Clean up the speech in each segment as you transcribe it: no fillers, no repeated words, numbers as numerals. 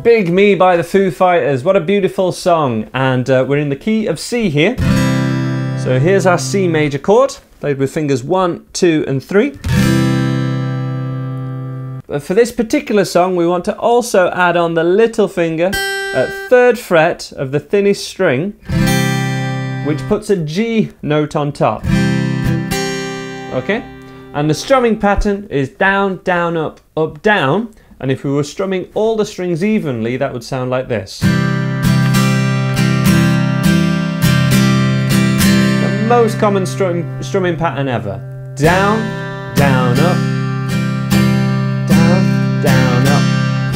Big Me by the Foo Fighters. What a beautiful song. And we're in the key of C here. So here's our C major chord, played with fingers 1, 2 and 3. But for this particular song, we want to also add on the little finger at 3rd fret of the thinnest string, which puts a G note on top. Okay? And the strumming pattern is down, down, up, up, down. And if we were strumming all the strings evenly, that would sound like this. The most common strumming pattern ever. Down, down, up, down, down,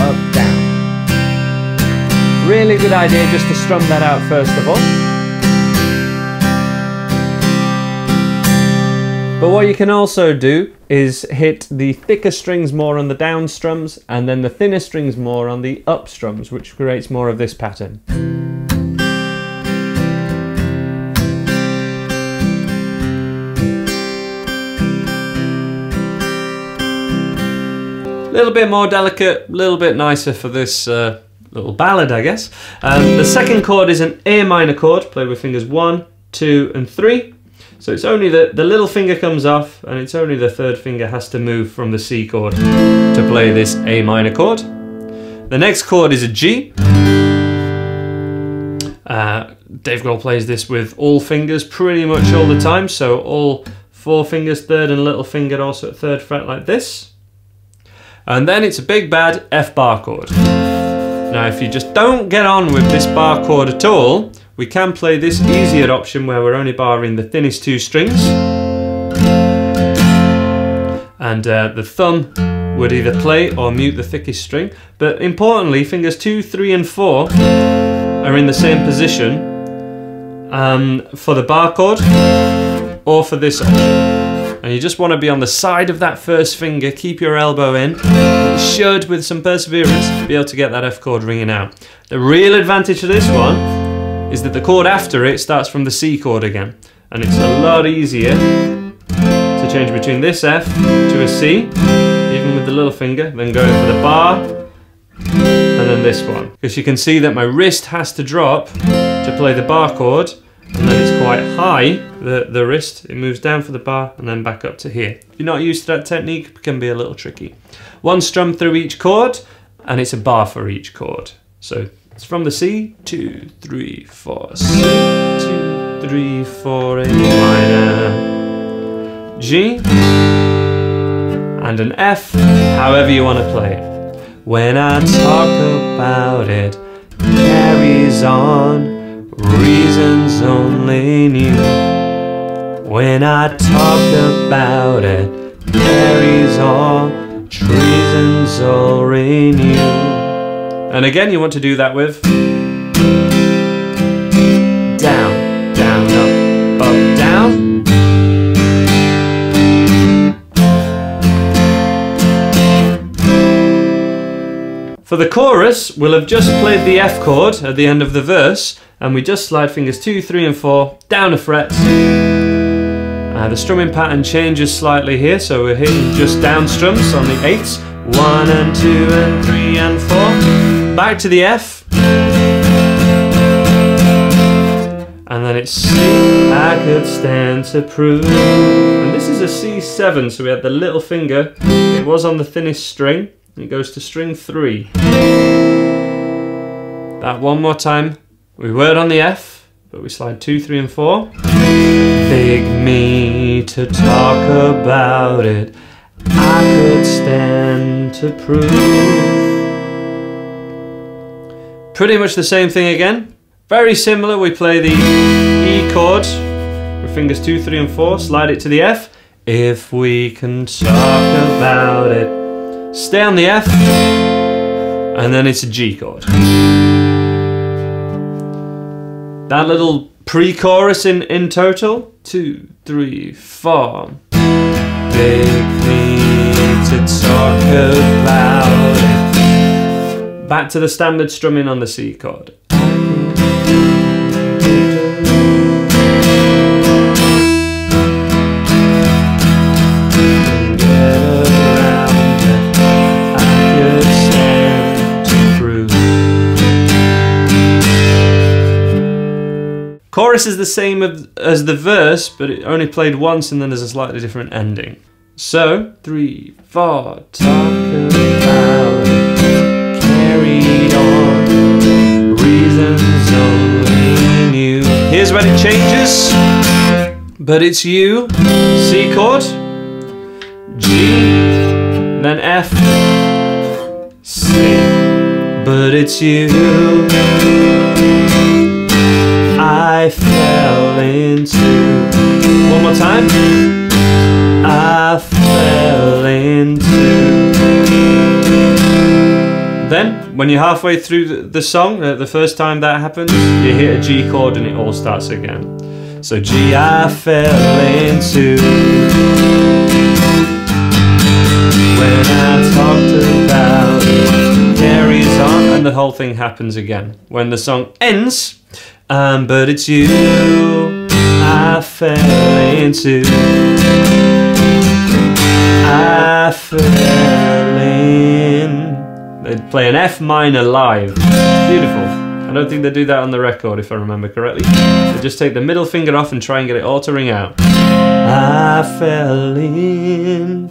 up, down. Really good idea just to strum that out first of all. But what you can also do is hit the thicker strings more on the down strums and then the thinner strings more on the up strums, which creates more of this pattern. A little bit more delicate, a little bit nicer for this little ballad, I guess. The second chord is an A minor chord, played with fingers 1, 2 and 3. So it's only the little finger comes off, and it's only the 3rd finger has to move from the C chord to play this A minor chord. The next chord is a G. Dave Grohl plays this with all fingers pretty much all the time, so all 4 fingers, 3rd and little finger also at 3rd fret like this. And then it's a big bad F bar chord. Now if you just don't get on with this bar chord at all, we can play this easier option where we're only barring the thinnest 2 strings. And the thumb would either play or mute the thickest string. But importantly, fingers 2, 3 and 4 are in the same position for the bar chord or for this option. And you just want to be on the side of that first finger, keep your elbow in. You should, with some perseverance, be able to get that F chord ringing out. The real advantage of this one is that the chord after it starts from the C chord again, and it's a lot easier to change between this F to a C, even with the little finger, than going for the bar and then this one. Because you can see that my wrist has to drop to play the bar chord, and then it's quite high, the wrist, it moves down for the bar and then back up to here. If you're not used to that technique, it can be a little tricky. 1 strum through each chord, and it's a bar for each chord. So it's from the C, 2, 3, 4, C, 2, 3, 4, A minor, G, and an F, however you want to play it. When I talk about it, carries on, reasons only new. When I talk about it, carries on, treasons all renew. And again, you want to do that with down, down, up, down. For the chorus, we'll have just played the F chord at the end of the verse, and we just slide fingers 2, 3 and 4 down a fret. The strumming pattern changes slightly here, so we're hitting just down strums on the 8s. 1 and 2 and 3 and 4. Back to the F. And then it's C. I could stand to prove. And this is a C7, so we had the little finger. It was on the thinnest string. It goes to string 3. That one more time. We weren't on the F, but we slide 2, 3 and 4. Beg me to talk about it. I could stand to prove. Pretty much the same thing again. Very similar, we play the E chord with fingers 2, 3 and 4, slide it to the F. If we can talk about it. Stay on the F, and then it's a G chord. That little pre-chorus in total, 2, 3, 4. Beg me to talk about it. Back to the standard strumming on the C chord. Chorus is the same as the verse, but it only played once and then there's a slightly different ending. So, 3, 4, talk about, carried on, reasons only knew. Here's when it changes, but it's you, C chord, G, then F, C, but it's you. I fell into, one more time, I fell into. Then, when you're halfway through the song, the first time that happens, you hit a G chord and it all starts again. So G, I fell into. When I talked about it, carries on, and the whole thing happens again. When the song ends, but it's you, I fell into. I fell in. They'd play an F minor live. Beautiful. I don't think they do that on the record, if I remember correctly. They just take the middle finger off and try and get it all to ring out. I fell in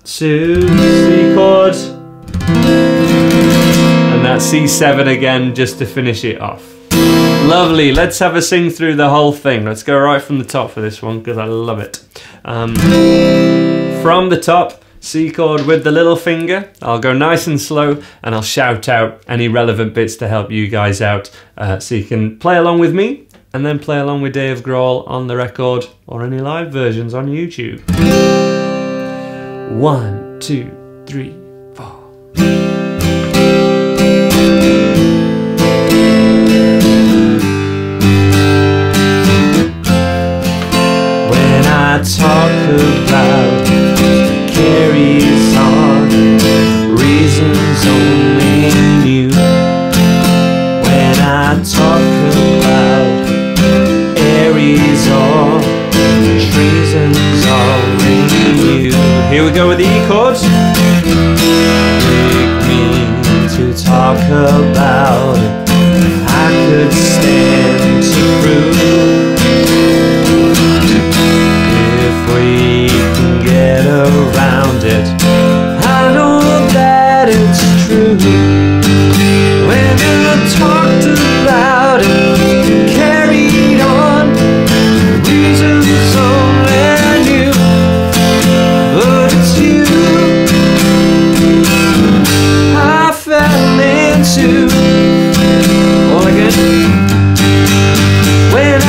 to C chord. And that C7 again just to finish it off. Lovely. Let's have a sing through the whole thing. Let's go right from the top for this one because I love it. From the top, C chord with the little finger. I'll go nice and slow and I'll shout out any relevant bits to help you guys out so you can play along with me and then play along with Dave Grohl on the record or any live versions on YouTube. 1, 2, 3, 4. When I talk about carries on, reasons only knew. When I talk about Aries or reasons only knew. Here we go with the E chords. Take me to talk about it. I could stand to prove. If we can get around it, I know that it's true. When I talked about it, carried on, reasons only knew. But it's you I fell into. All again. When I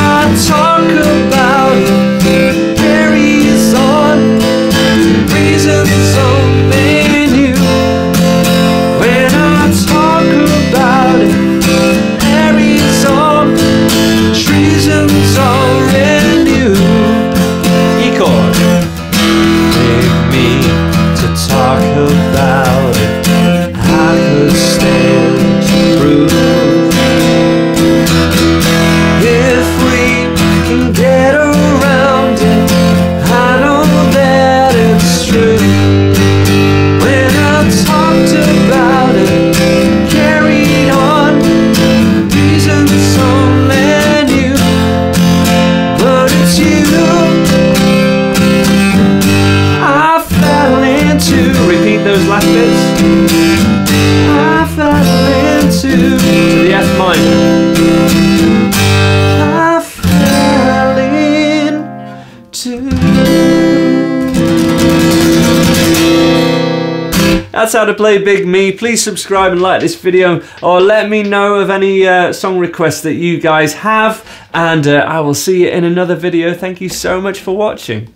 talk about it, carries on, reasons only knew. When I talk about it, carries on, reasons only knew. E chord. Take me to talk about it, I could stand to prove. If we can get around it, I know that it's true. When I talked about it, carried on, reasons only knew. But it's you I fell into. Repeat those last bits. I fell into the F minor. I fell into. That's how to play Big Me. Please subscribe and like this video, or let me know of any song requests that you guys have, and I will see you in another video. Thank you so much for watching.